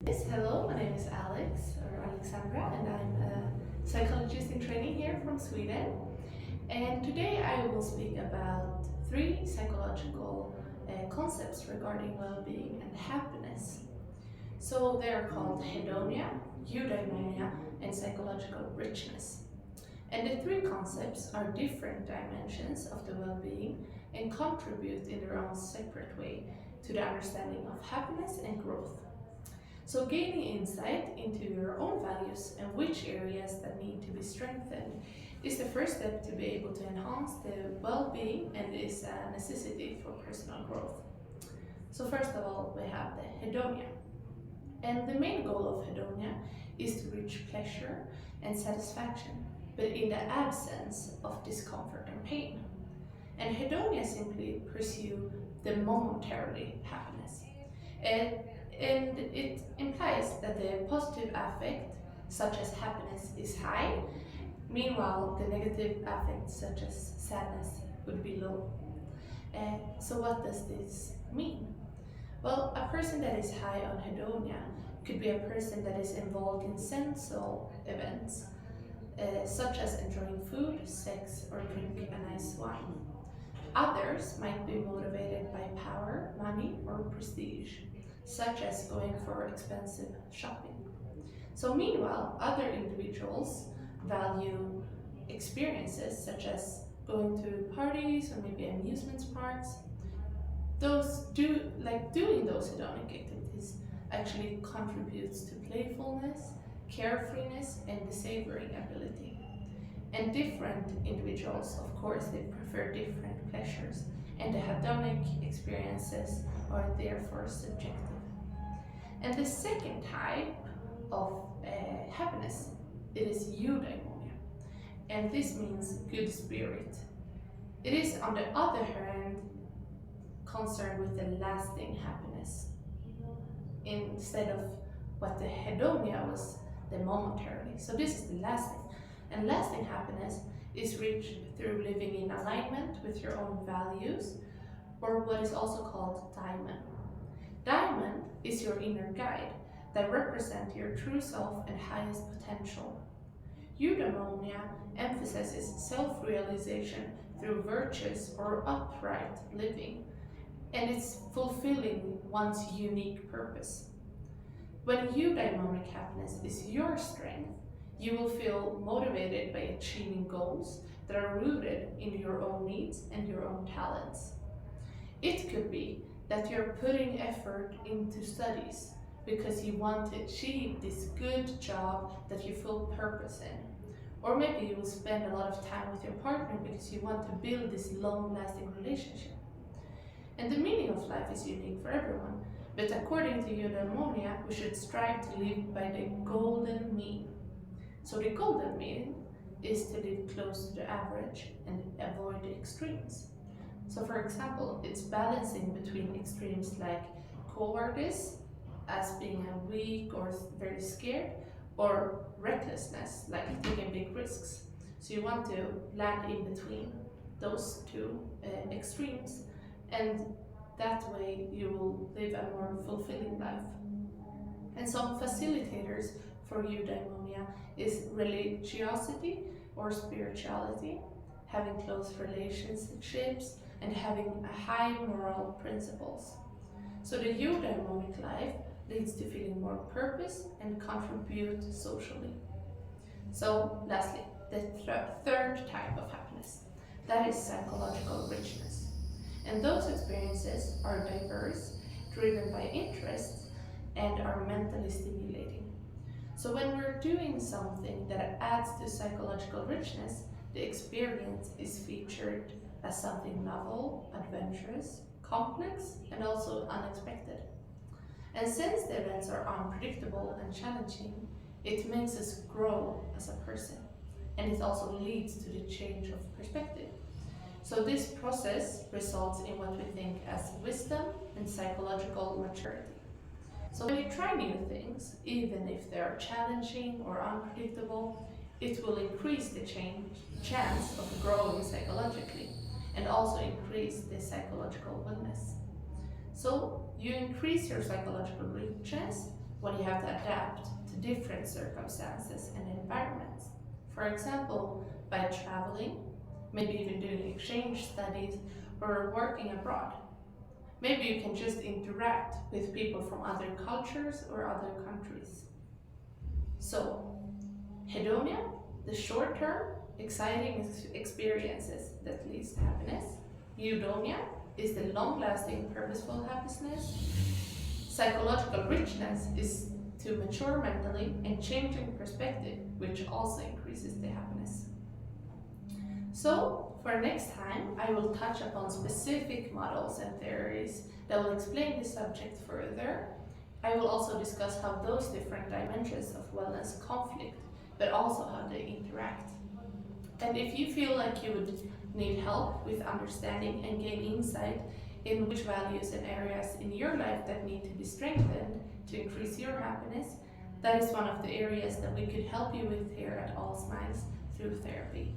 Yes, hello, my name is Alex or Alexandra, and I'm a psychologist in training here from Sweden. And today I will speak about three psychological concepts regarding well-being and happiness. So they are called hedonia, eudaimonia, and psychological richness. And the three concepts are different dimensions of the well-being and contribute in their own separate way to the understanding of happiness and growth. So gaining insight into your own values and which areas that need to be strengthened is the first step to be able to enhance the well-being and is a necessity for personal growth. So first of all, we have the hedonia. And the main goal of hedonia is to reach pleasure and satisfaction, but in the absence of discomfort and pain. And hedonia simply pursue the momentarily happiness. And and it implies that the positive affect, such as happiness, is high, meanwhile, the negative affect, such as sadness, would be low. So, what does this mean? Well, a person that is high on hedonia could be a person that is involved in sensual events, such as enjoying food, sex, or drinking a nice wine. Others might be motivated by power, money, or prestige, such as going for expensive shopping. So, meanwhile, other individuals value experiences such as going to parties or maybe amusement parks. Doing those hedonic activities actually contributes to playfulness, carefreeness, and the savoring ability. And different individuals, of course, they prefer different pleasures, and the hedonic experiences are therefore subjective. And the second type of happiness, it is eudaimonia, and this means good spirit. It is, on the other hand, concerned with the lasting happiness, instead of what the hedonia was, the momentarily. So this is the lasting. And lasting happiness is reached through living in alignment with your own values, or what is also called daimon. Daimon is your inner guide that represents your true self and highest potential. Eudaimonia emphasizes self-realization through virtuous or upright living, and it's fulfilling one's unique purpose. When eudaimonic happiness is your strength, you will feel motivated by achieving goals that are rooted in your own needs and your own talents. It could be that you're putting effort into studies because you want to achieve this good job that you feel purpose in. Or maybe you will spend a lot of time with your partner because you want to build this long-lasting relationship. And the meaning of life is unique for everyone, but according to eudaimonia, we should strive to live by the golden mean. So the golden mean is to live close to the average and avoid the extremes. So for example, it's balancing between extremes like cowardice, as being a weak or very scared, or recklessness, like taking big risks. So you want to land in between those two extremes, and that way you will live a more fulfilling life. And some facilitators for eudaimonia is religiosity or spirituality, having close relationships, and having a high moral principles. So the eudaimonic life leads to feeling more purpose and contribute socially. So lastly, the third type of happiness, that is psychological richness. And those experiences are diverse, driven by interests, and are mentally stimulating. So when we're doing something that adds to psychological richness, the experience is featured as something novel, adventurous, complex, and also unexpected. And since the events are unpredictable and challenging, it makes us grow as a person, and it also leads to the change of perspective. So this process results in what we think as wisdom and psychological maturity. So when you try new things, even if they are challenging or unpredictable, it will increase the chance of growing psychologically and also increase the psychological wellness. So you increase your psychological richness when you have to adapt to different circumstances and environments. For example, by traveling, maybe even doing exchange studies or working abroad. Maybe you can just interact with people from other cultures or other countries. So, hedonia, the short term, exciting experiences that leads to happiness. Eudonia is the long lasting, purposeful happiness. Psychological richness is to mature mentally and changing perspective, which also increases the happiness. So, for next time, I will touch upon specific models and theories that will explain the subject further. I will also discuss how those different dimensions of wellness conflict, but also how they interact. And if you feel like you would need help with understanding and gain insight in which values and areas in your life that need to be strengthened to increase your happiness, that is one of the areas that we could help you with here at All Smiles through therapy.